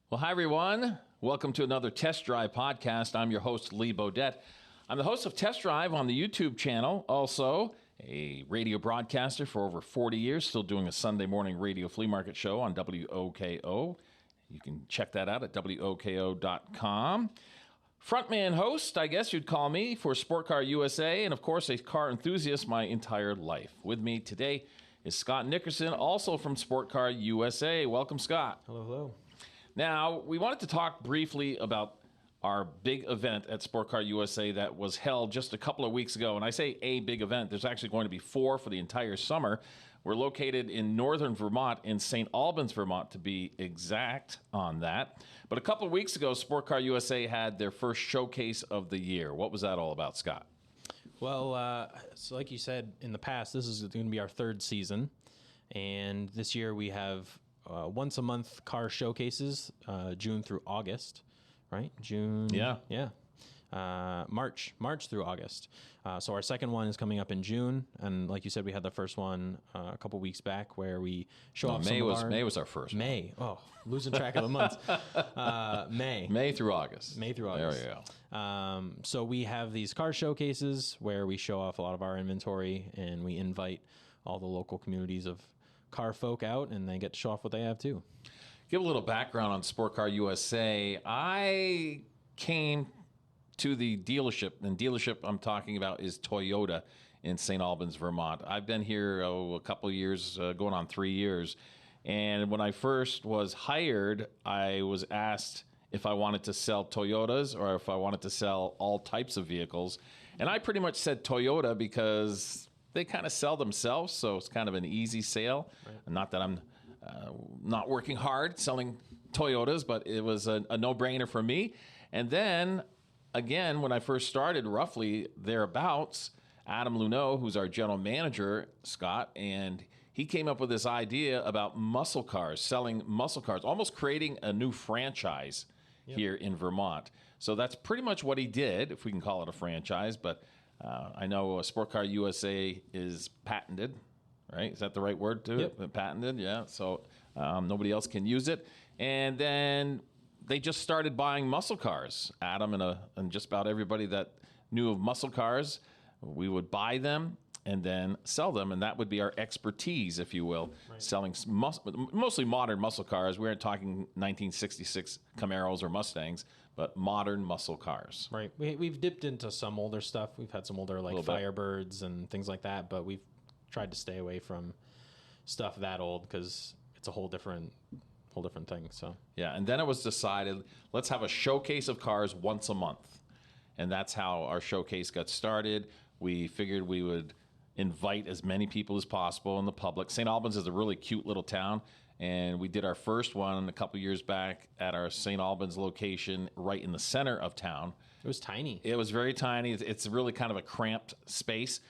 Well, hi, everyone. Welcome to another Test Drive podcast. I'm your host, Lee Bodette. I'm the host of Test Drive on the YouTube channel, also a radio broadcaster for over 40 years, still doing a Sunday morning radio flea market show on WOKO. You can check that out at WOKO.com. Frontman host, I guess you'd call me, for Sport Car USA, and of course a car enthusiast my entire life. With me today is Scott Nickerson, also from Sport Car USA. Welcome, Scott. Hello, hello. Now, we wanted to talk briefly about our big event at Sport Car USA that was held just a couple of weeks ago. And I say a big event. There's actually going to be 4 for the entire summer. We're located in northern Vermont, in St. Albans, Vermont, to be exact on that. But a couple of weeks ago, Sport Car USA had their first showcase of the year. What was that all about, Scott? Well, so like you said, in the past, this is going to be our 3rd season. And this year we have once a month car showcases, June through August, right? June. Yeah. March through August. So our second one is coming up in June, and like you said, we had the first one a couple weeks back where we show off May was our first. May. Oh, losing track of the months. May through August. May through August. There we go. So we have these car showcases where we show off a lot of our inventory, and we invite all the local communities of car folk out, and they get to show off what they have too. Give a little background on Sport Car USA. I came to the dealership, and dealership I'm talking about is Toyota in St. Albans, Vermont. I've been here a couple of years, going on 3 years. And when I first was hired, I was asked if I wanted to sell Toyotas or if I wanted to sell all types of vehicles. And I pretty much said Toyota because they kind of sell themselves, so it's kind of an easy sale. Right. Not that I'm not working hard selling Toyotas, but it was a no-brainer for me. And then, again, when I first started, roughly thereabouts, Adam Luneau, who's our general manager, Scott, and he came up with this idea about muscle cars, selling muscle cars, almost creating a new franchise here in Vermont. So that's pretty much what he did, if we can call it a franchise, but I know Sport Car USA is patented, right? Is that the right word to it? Patented, yeah. So nobody else can use it. And then they just started buying muscle cars. Adam and just about everybody that knew of muscle cars, we would buy them and then sell them, and that would be our expertise, if you will, right. Selling mostly modern muscle cars. We aren't talking 1966 Camaros or Mustangs, but modern muscle cars. Right. We've dipped into some older stuff. We've had some older like Firebirds and things like that, but we've tried to stay away from stuff that old because it's a whole different thing. So yeah, and then it was decided, let's have a showcase of cars once a month, and that's how our showcase got started. We figured we would invite as many people as possible in the public. St. Albans is a really cute little town, and we did our first one a couple years back at our St. Albans location right in the center of town. It was tiny. It was very tiny. It's really kind of a cramped space.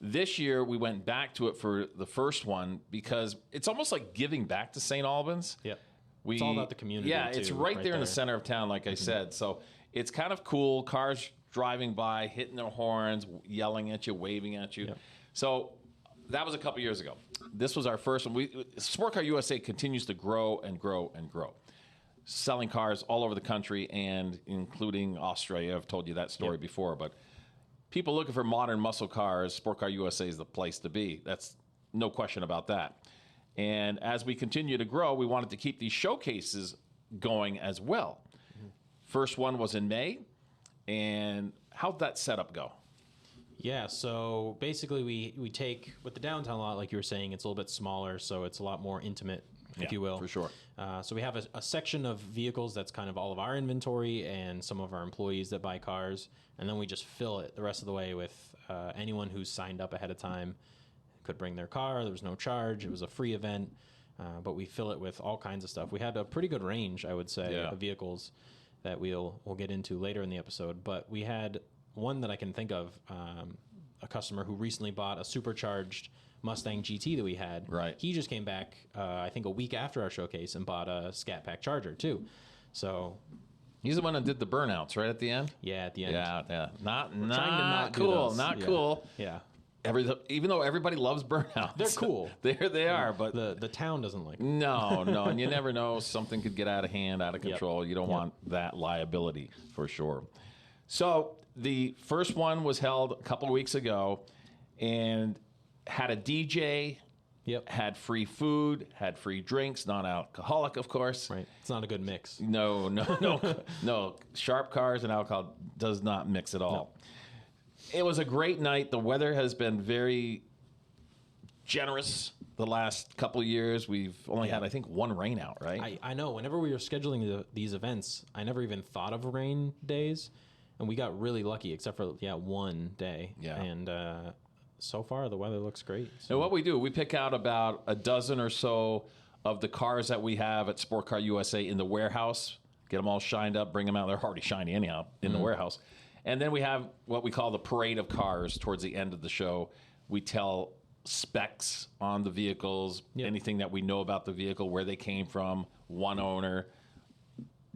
This year, we went back to it for the first one because it's almost like giving back to St. Albans. Yep. It's all about the community. Yeah, too, it's right there in the center of town, like I said. So it's kind of cool. Cars driving by, hitting their horns, yelling at you, waving at you. Yep. So that was a couple years ago. This was our first one. Sport Car USA continues to grow and grow and grow, selling cars all over the country and including Australia. I've told you that story before, but people looking for modern muscle cars, Sport Car USA is the place to be. That's no question about that. And as we continue to grow, we wanted to keep these showcases going as well. Mm-hmm. First one was in May. And how'd that setup go? Yeah, so basically we take, with the downtown lot, like you were saying, it's a little bit smaller, so it's a lot more intimate, if you will. For sure. So we have a section of vehicles that's kind of all of our inventory and some of our employees that buy cars, and then we just fill it the rest of the way with anyone who's signed up ahead of time. Could bring their car, there was no charge, it was a free event, but we fill it with all kinds of stuff. We had a pretty good range, I would say, of vehicles that we'll get into later in the episode, but we had one that I can think of, a customer who recently bought a supercharged Mustang GT that we had. Right. He just came back, I think a week after our showcase, and bought a Scat Pack Charger too. So he's the one that did the burnouts right at the end. Yeah, at the end. Yeah. Not trying to not cool. do Not cool. Yeah. Even though everybody loves burnouts, They're cool. They are, but The town doesn't like them. no, and you never know. Something could get out of hand, out of control. You don't want that liability for sure. So the first one was held a couple of weeks ago and had a DJ, had free food, had free drinks, non-alcoholic, of course. Right. It's not a good mix. No. Sharp cars and alcohol does not mix at all. No. It was a great night. The weather has been very generous the last couple of years. We've only had, I think, one rain out, right? I know. Whenever we were scheduling these events, I never even thought of rain days. And we got really lucky, except for, one day. Yeah. And so far, the weather looks great. So. And what we do, we pick out about a dozen or so of the cars that we have at Sport Car USA in the warehouse, get them all shined up, bring them out. They're already shiny anyhow in the warehouse. And then we have what we call the parade of cars towards the end of the show. We tell specs on the vehicles, anything that we know about the vehicle, where they came from, one owner,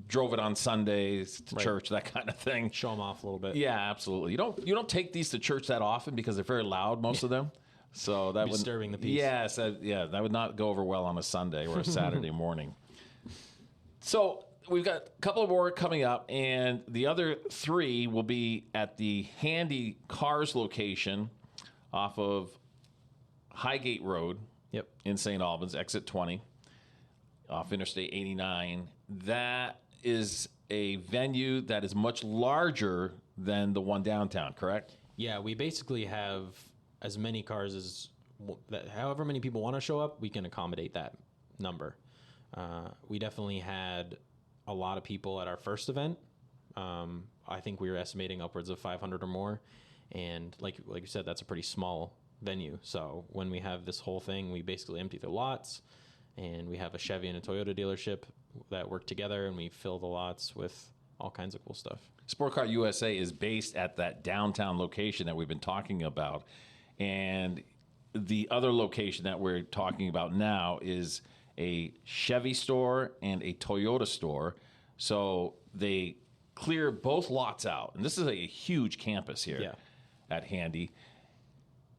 drove it on Sundays to church, that kind of thing. Show them off a little bit. Yeah, absolutely. You don't take these to church that often because they're very loud, most of them. So that would disturbing the peace. Yes, that would not go over well on a Sunday or a Saturday morning. So we've got a couple more coming up, and the other 3 will be at the Handy Cars location off of Highgate Road in St. Albans, exit 20, off Interstate 89. That is a venue that is much larger than the one downtown, correct? Yeah, we basically have as many cars as however many people want to show up, we can accommodate that number. We definitely had a lot of people at our first event. I think we were estimating upwards of 500 or more. And like you said, that's a pretty small venue. So when we have this whole thing, we basically empty the lots, and we have a Chevy and a Toyota dealership that work together, and we fill the lots with all kinds of cool stuff. Sport Car USA is based at that downtown location that we've been talking about. And the other location that we're talking about now is a Chevy store and a Toyota store. So they clear both lots out. And this is a huge campus here at Handy.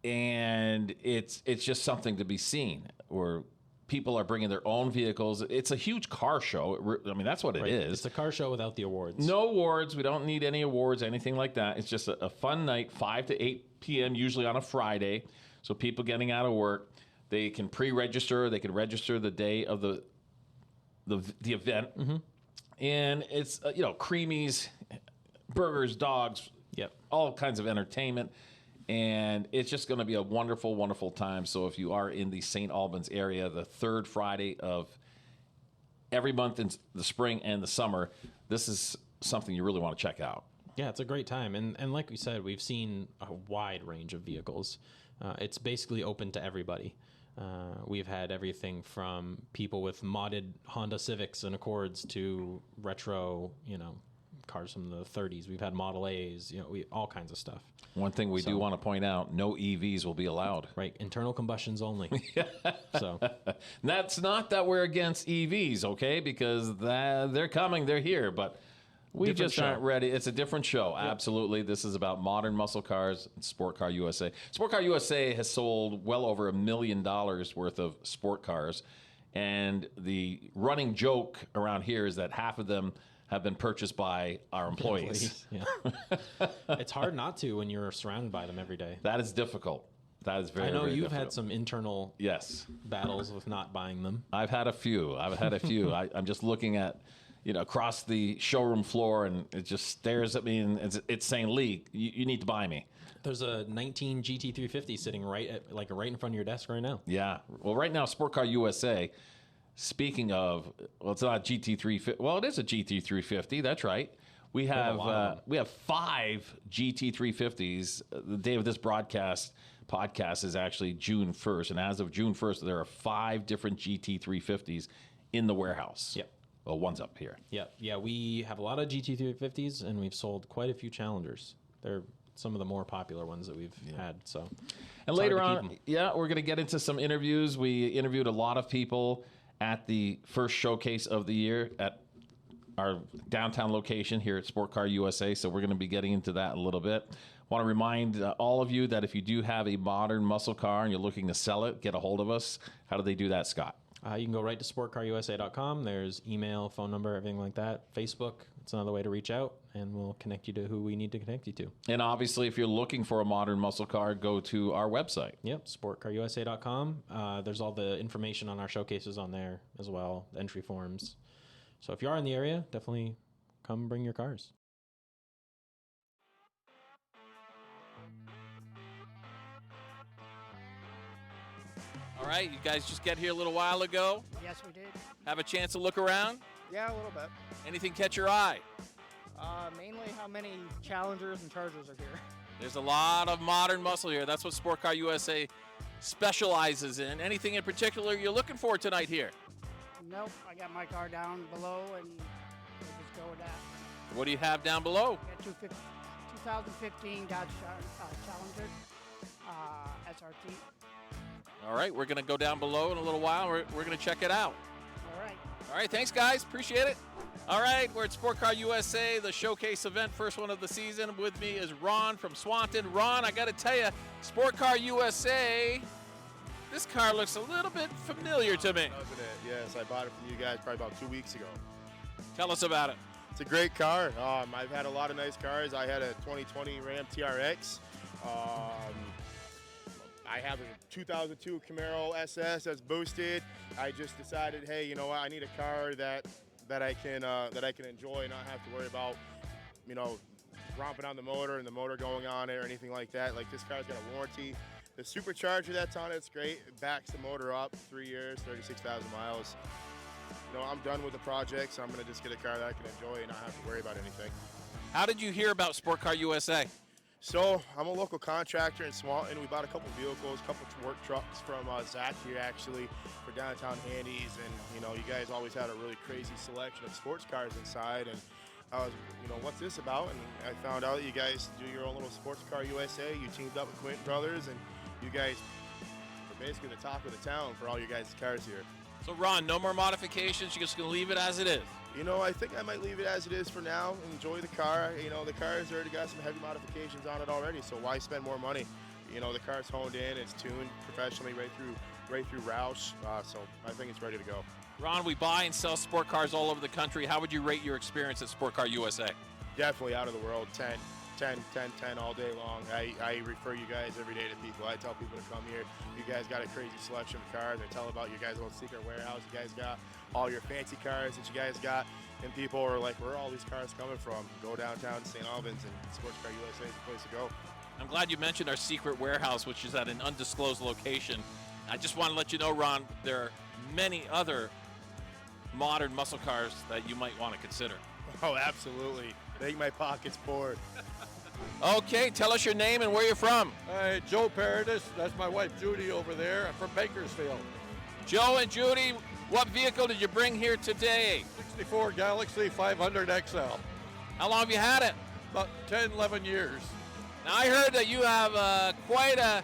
And it's just something to be seen, where people are bringing their own vehicles. It's a huge car show. I mean, that's what it is. It's a car show without the awards. No awards. We don't need any awards, anything like that. It's just a fun night, 5 to 8 p.m., usually on a Friday. So people getting out of work, they can pre-register. They can register the day of the event. And it's, creamies, burgers, dogs, all kinds of entertainment. And it's just going to be a wonderful, wonderful time. So if you are in the St. Albans area, the third Friday of every month in the spring and the summer, this is something you really want to check out. Yeah, it's a great time. And like we said, we've seen a wide range of vehicles. It's basically open to everybody. We've had everything from people with modded Honda Civics and Accords to retro, cars from the 30s. We've had Model A's, all kinds of stuff. One thing we do want to point out, no EVs will be allowed. Right, internal combustions only. So that's not that we're against EVs, okay? Because they're coming, they're here, but we just aren't ready. It's a different show, absolutely. This is about modern muscle cars, Sport Car USA. Sport Car USA has sold well over $1 million worth of sport cars, and the running joke around here is that half of them have been purchased by our employees. It's hard not to when you're surrounded by them every day. That is difficult. That is very, I know very you've difficult. had some internal battles with not buying them. I've had a few. I'm just looking at, across the showroom floor, and it just stares at me, and it's saying, Lee, you need to buy me. There's a 19 GT350 sitting right in front of your desk right now. Yeah. Well, right now, Sport Car USA, speaking of, it's not a GT350. Well, it is a GT350. That's right. We have 5 GT350s. The day of this podcast is actually June 1st, and as of June 1st, there are 5 different GT350s in the warehouse. Yep. Well, one's up here. Yeah. We have a lot of GT350s, and we've sold quite a few Challengers. They're some of the more popular ones that we've had. So, and later on, we're going to get into some interviews. We interviewed a lot of people at the first showcase of the year at our downtown location here at Sport Car USA, so we're going to be getting into that a little bit. Want to remind all of you that if you do have a modern muscle car and you're looking to sell it, get a hold of us. How do they do that, Scott? You can go right to sportcarusa.com. There's email, phone number, everything like that. Facebook, it's another way to reach out, and we'll connect you to who we need to connect you to. And obviously, if you're looking for a modern muscle car, go to our website. Yep, sportcarusa.com. There's all the information on our showcases on there as well, the entry forms. So if you are in the area, definitely come bring your cars. All right, you guys just get here a little while ago. Yes, we did. Have a chance to look around. Yeah, a little bit. Anything catch your eye? Mainly how many Challengers and Chargers are here. There's a lot of modern muscle here. That's what Sport Car USA specializes in. Anything in particular you're looking for tonight here? Nope, I got my car down below, and we'll just go with that. What do you have down below? I got 2015 Dodge Challenger SRT. All right, we're going to go down below in a little while. We're going to check it out. All right. All right, thanks, guys. Appreciate it. All right, we're at Sport Car USA, the showcase event, first one of the season. With me is Ron from Swanton. Ron, I got to tell you, Sport Car USA, this car looks a little bit familiar to me. Doesn't it? Yes, I bought it from you guys probably about 2 weeks ago. Tell us about it. It's a great car. I've had a lot of nice cars. I had a 2020 Ram TRX. I have a 2002 Camaro SS that's boosted. I just decided, hey, you know what? I need a car that I can enjoy and not have to worry about, romping on the motor and the motor going on it or anything like that. Like, this car's got a warranty. The supercharger that's on it's great. It backs the motor up 3 years, 36,000 miles. I'm done with the project, so I'm going to just get a car that I can enjoy and not have to worry about anything. How did you hear about Sport Car USA? So I'm a local contractor in Swanton. We bought a couple vehicles, a couple work trucks from Zach here actually for downtown handies, and you guys always had a really crazy selection of sports cars inside. And I was, what's this about? And I found out that you guys do your own little Sports Car USA. You teamed up with Quentin Brothers, and you guys are basically the talk of the town for all your guys' cars here. So Ron, no more modifications. You're just going to leave it as it is. I think I might leave it as it is for now. Enjoy the car. The car's already got some heavy modifications on it already, so why spend more money? The car's honed in, it's tuned professionally right through Roush, so I think it's ready to go. Ron, we buy and sell sport cars all over the country. How would you rate your experience at Sport Car USA? Definitely out of the world. 10 all day long. I refer you guys every day to people. I tell people to come here. You guys got a crazy selection of cars. I tell about your guys' own secret warehouse. You guys got all your fancy cars that you guys got. And people are like, where are all these cars coming from? Go downtown to St. Albans, and Sports Car USA is the place to go. I'm glad you mentioned our secret warehouse, which is at an undisclosed location. I just want to let you know, Ron, there are many other modern muscle cars that you might want to consider. Oh, absolutely. Make my pockets pour. Okay, tell us your name and where you're from. Joe Paradis, that's my wife Judy over there. I'm from Bakersfield. Joe and Judy, what vehicle did you bring here today? 64 Galaxy 500 XL. How long have you had it? About 10, 11 years. Now, I heard that you have quite a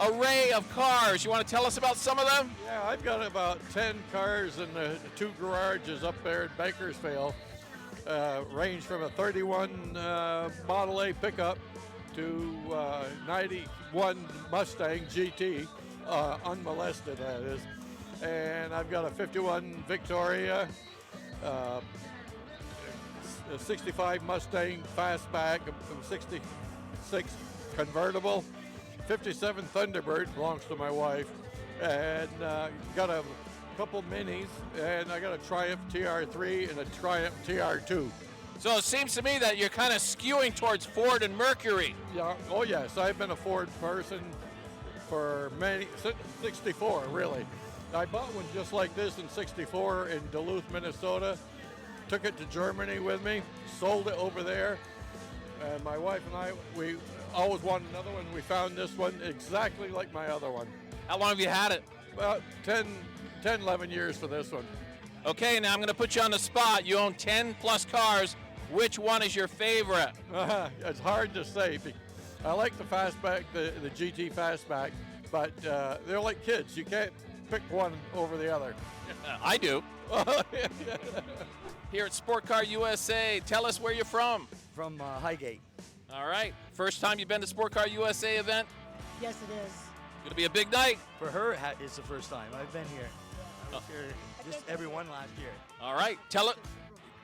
array of cars. You want to tell us about some of them? Yeah, I've got about 10 cars in the two garages up there in Bakersfield. Range from a 31 Model A pickup to 91 Mustang GT, unmolested that is. And I've got a 51 Victoria, a 65 Mustang Fastback, a 66 convertible, 57 Thunderbird, belongs to my wife, and got a couple minis, and I got a Triumph TR3 and a Triumph TR2. So it seems to me that you're kind of skewing towards Ford and Mercury. Yeah. Oh yes, I've been a Ford person for since 64, really. I bought one just like this in 64 in Duluth, Minnesota. Took it to Germany with me, sold it over there, and my wife and I, we always wanted another one. We found this one exactly like my other one. How long have you had it? About 10, 11 years for this one. Okay, now I'm going to put you on the spot. You own 10 plus cars. Which one is your favorite? It's hard to say. I like the Fastback, the GT Fastback, but they're like kids. You can't pick one over the other. I do. here at Sport Car USA. Tell us where you're from. From Highgate. All right. First time you've been to Sport Car USA event? Yes, it is. Going to be a big night. For her, it's the first time. I've been here. I was here just every one last year. All right. Tell it.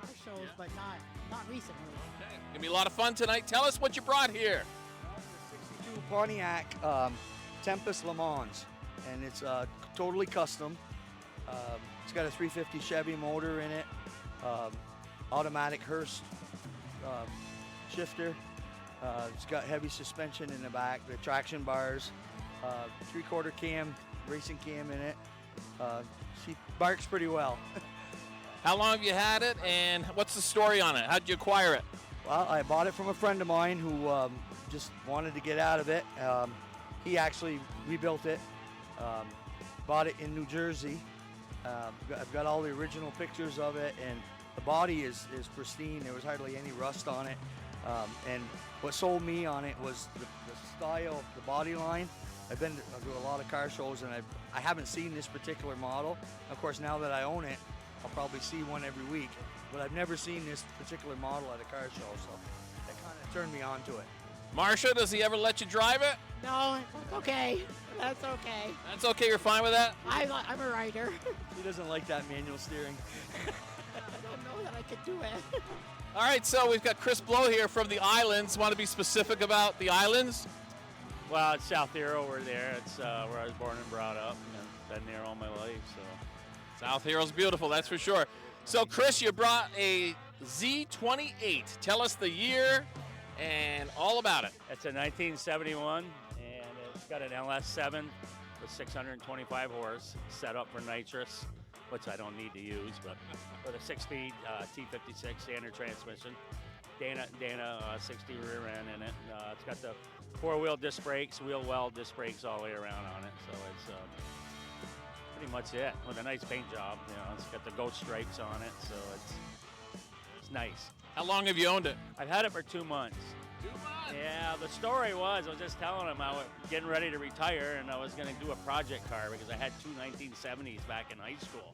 Car shows, but not recently. Going to be a lot of fun tonight. Tell us what you brought here. 62 Pontiac Tempest Le Mans, and it's totally custom. It's got a 350 Chevy motor in it, automatic Hurst shifter. It's got heavy suspension in the back, the traction bars, 3/4 cam, racing cam in it. She barks pretty well. How long have you had it, and what's the story on it? How'd you acquire it? Well, I bought it from a friend of mine who just wanted to get out of it. He actually rebuilt it, bought it in New Jersey. I've got all the original pictures of it, and the body is pristine. There was hardly any rust on it. And what sold me on it was the style of the body line. I've been to a lot of car shows, and I haven't seen this particular model. Of course, now that I own it, I'll probably see one every week. But I've never seen this particular model at a car show, so that kind of turned me on to it. Marsha, does he ever let you drive it? No, it's okay. That's okay. That's okay. You're fine with that? I'm a writer. He doesn't like that manual steering. I don't know that I could do it. All right, so we've got Chris Blow here from the Islands. Want to be specific about the Islands? Well, it's South Hero. We're there. It's where I was born and brought up, and I've been there all my life. So South Hero's beautiful, that's for sure. So, Chris, you brought a Z28. Tell us the year and all about it. it's a 1971, and it's got an LS7 with 625 horse, set up for nitrous, which I don't need to use, but with a 6-speed T56 standard transmission. Dana 60 rear end in it. It's got the 4-wheel disc brakes, wheel well disc brakes all the way around on it. So it's pretty much it, with a nice paint job. You know, it's got the ghost stripes on it, so it's nice. How long have you owned it? I've had it for 2 months. 2 months. Yeah, the story was, I was just telling him I was getting ready to retire, and I was going to do a project car because I had two 1970s back in high school.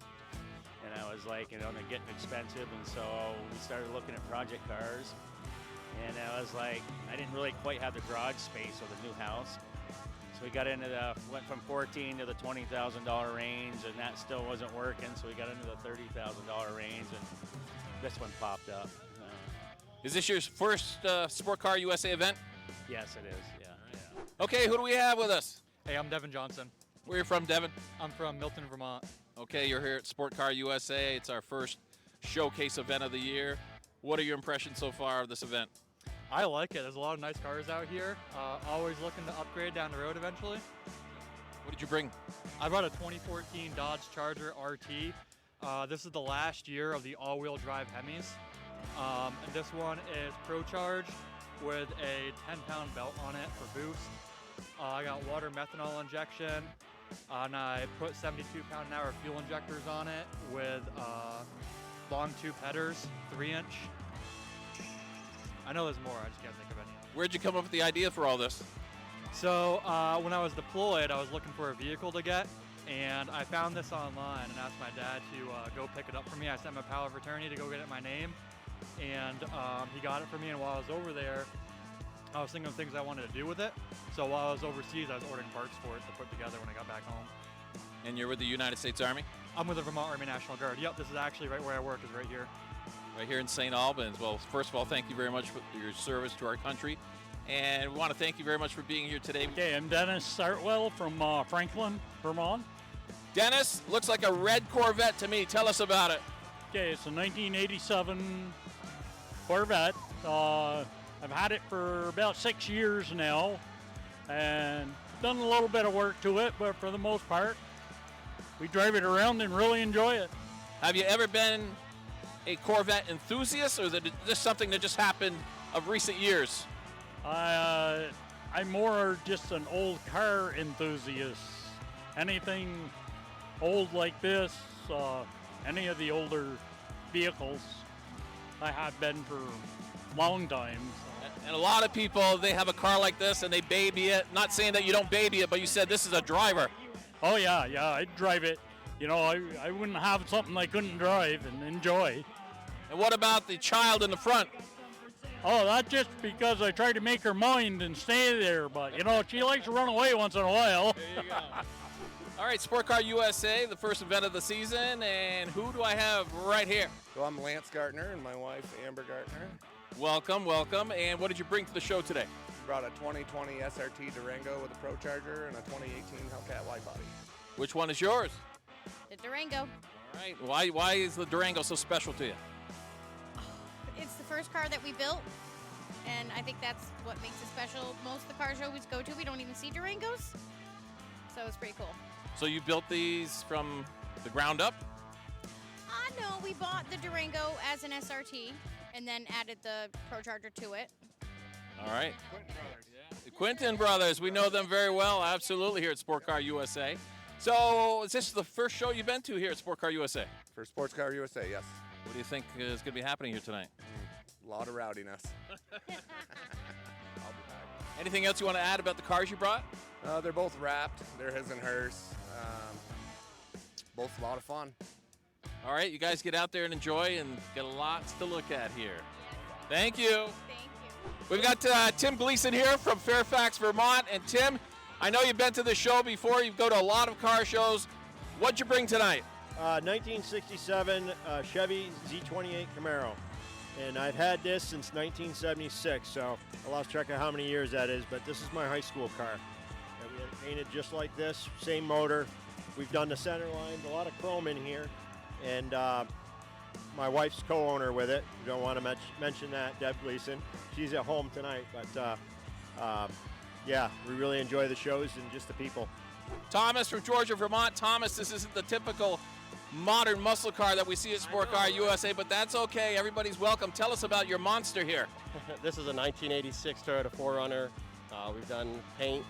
And I was like, you know, they're getting expensive, and so we started looking at project cars. And I was like, I didn't really quite have the garage space or the new house. So we got into went from $14,000 to the $20,000 range, and that still wasn't working. So we got into the $30,000 range, and this one popped up. Is this your first Sport Car USA event? Yes, it is. Yeah. Okay, who do we have with us? Hey, I'm Devin Johnson. Where are you from, Devin? I'm from Milton, Vermont. Okay, you're here at Sport Car USA. It's our first showcase event of the year. What are your impressions so far of this event? I like it. There's a lot of nice cars out here. Always looking to upgrade down the road eventually. What did you bring? I brought a 2014 Dodge Charger RT. This is the last year of the all-wheel drive Hemis. And this one is Pro Charge with a 10-pound belt on it for boost. I got water methanol injection. And I put 72-pound-an-hour fuel injectors on it with long tube headers, 3-inch. I know there's more, I just can't think of any. Where'd you come up with the idea for all this? So when I was deployed, I was looking for a vehicle to get, and I found this online and asked my dad to go pick it up for me. I sent my power of attorney to go get it in my name, and he got it for me. And while I was over there, I was thinking of things I wanted to do with it. So while I was overseas, I was ordering parts for it to put together when I got back home. And you're with the United States Army? I'm with the Vermont Army National Guard. Yep, this is actually right where I work, is right here. Right here in St. Albans. Well, first of all, thank you very much for your service to our country. And we want to thank you very much for being here today. Okay, I'm Dennis Sartwell from Franklin, Vermont. Dennis, looks like a red Corvette to me. Tell us about it. Okay, it's a 1987 Corvette. I've had it for about 6 years now and done a little bit of work to it, but for the most part, we drive it around and really enjoy it. Have you ever been a Corvette enthusiast, or is this something that just happened of recent years? I'm more just an old car enthusiast. Anything old like this, any of the older vehicles, I have been for a long time. And a lot of people, they have a car like this and they baby it. Not saying that you don't baby it, but you said this is a driver. Oh yeah, I'd drive it. You know, I wouldn't have something I couldn't drive and enjoy. And what about the child in the front? Oh, that's just because I tried to make her mind and stay there. But, you know, she likes to run away once in a while. There you go. All right, Sport Car USA, the first event of the season. And who do I have right here? Well, I'm Lance Gartner and my wife, Amber Gartner. Welcome, welcome. And what did you bring to the show today? Brought a 2020 SRT Durango with a Pro Charger and a 2018 Hellcat wide body. Which one is yours? The Durango. All right. Why is the Durango so special to you? It's the first car that we built, and I think that's what makes it special. Most of the cars I always go to, we don't even see Durangos, so it's pretty cool. So you built these from the ground up? No, we bought the Durango as an SRT, and then added the Pro Charger to it. All right. The Quinton brothers, we know them very well, absolutely, here at Sport Car USA. So is this the first show you've been to here at Sport Car USA? For Sports Car USA, yes. What do you think is going to be happening here tonight? A lot of rowdiness. Anything else you want to add about the cars you brought? They're both wrapped. They're his and hers. Both a lot of fun. All right, you guys get out there and enjoy and get lots to look at here. Thank you. Thank you. We've got Tim Gleason here from Fairfax, Vermont. And Tim, I know you've been to this show before. You go to a lot of car shows. What'd you bring tonight? 1967 Chevy Z28 Camaro. And I've had this since 1976, so I lost track of how many years that is, but this is my high school car. And we had it painted just like this, same motor. We've done the center lines, a lot of chrome in here. And my wife's co-owner with it. You don't want to mention that, Deb Gleason. She's at home tonight, but yeah, we really enjoy the shows and just the people. Thomas from Georgia, Vermont. Thomas, this isn't the typical modern muscle car that we see at Sport Car USA, but that's okay. Everybody's welcome. Tell us about your monster here. This is a 1986 Toyota 4Runner. We've done paint.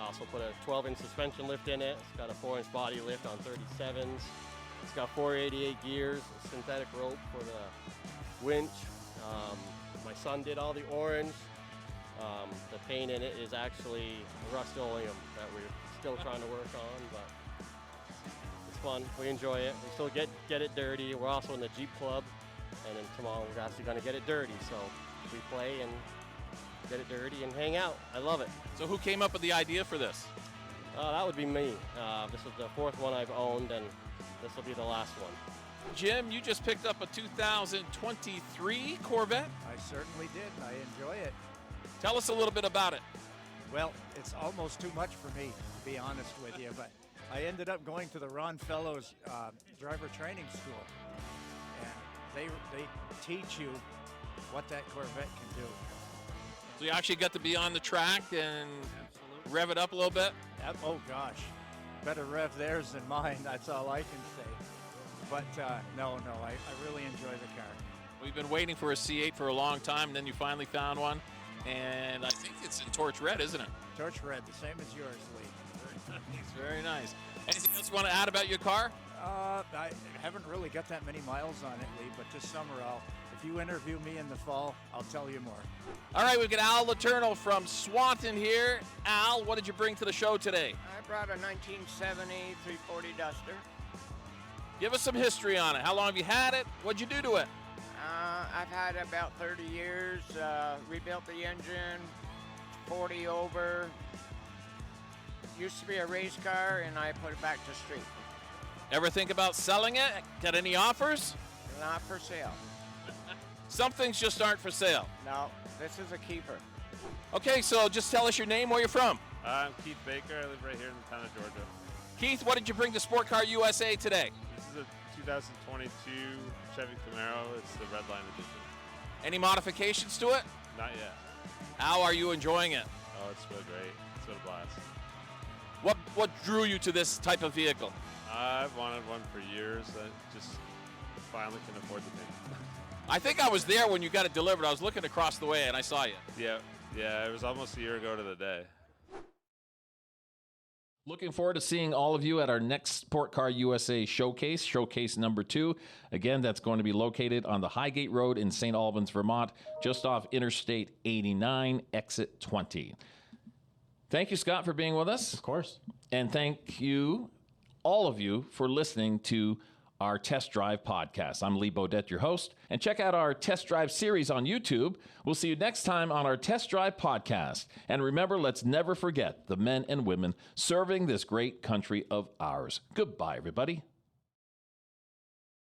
Also put a 12-inch suspension lift in it. It's got a 4-inch body lift on 37s. It's got 488 gears, a synthetic rope for the winch. My son did all the orange. The paint in it is actually Rust-Oleum that we're still trying to work on, but it's fun. We enjoy it. We still get it dirty. We're also in the Jeep Club, and then tomorrow we're actually going to get it dirty. So we play and get it dirty and hang out. I love it. So who came up with the idea for this? That would be me. This is the fourth one I've owned, and this will be the last one. Jim, you just picked up a 2023 Corvette? I certainly did, and I enjoy it. Tell us a little bit about it. Well, it's almost too much for me, to be honest with you, but I ended up going to the Ron Fellows driver training school, and they teach you what that Corvette can do. So you actually got to be on the track and rev it up a little bit? Oh, gosh. Better rev theirs than mine, that's all I can say. But no, I really enjoy the car. We've been waiting for a C8 for a long time, and then you finally found one. And I think it's in torch red, isn't it? Torch red, the same as yours, Lee. It's very nice. Anything else you want to add about your car? I haven't really got that many miles on it, Lee, but this summer if you interview me in the fall, I'll tell you more. All right, we've got Al Letourneau from Swanton here. Al, what did you bring to the show today? I brought a 1970 340 Duster. Give us some history on it. How long have you had it? What'd you do to it? I've had it about 30 years, rebuilt the engine, 40 over. Used to be a race car, and I put it back to street. Ever think about selling it? Got any offers? Not for sale. Some things just aren't for sale. No, this is a keeper. Okay, so just tell us your name, where you're from. I'm Keith Baker. I live right here in the town of Georgia. Keith, what did you bring to Sport Car USA today? This is a 2022 Chevy Camaro. It's the Red Line Edition. Any modifications to it? Not yet. How are you enjoying it? Oh, it's been great. It's been a blast. What drew you to this type of vehicle? I've wanted one for years. I just finally can afford the thing. I think I was there when you got it delivered. I was looking across the way and I saw you. Yeah, it was almost a year ago to the day. Looking forward to seeing all of you at our next Sport Car USA showcase, showcase number 2. Again, that's going to be located on the Highgate Road in St. Albans, Vermont, just off Interstate 89, exit 20. Thank you, Scott, for being with us. Of course. And thank you, all of you, for listening to our Test Drive podcast. I'm Lee Bodette, your host, and check out our Test Drive series on YouTube. We'll see you next time on our Test Drive podcast. And remember, let's never forget the men and women serving this great country of ours. Goodbye, everybody.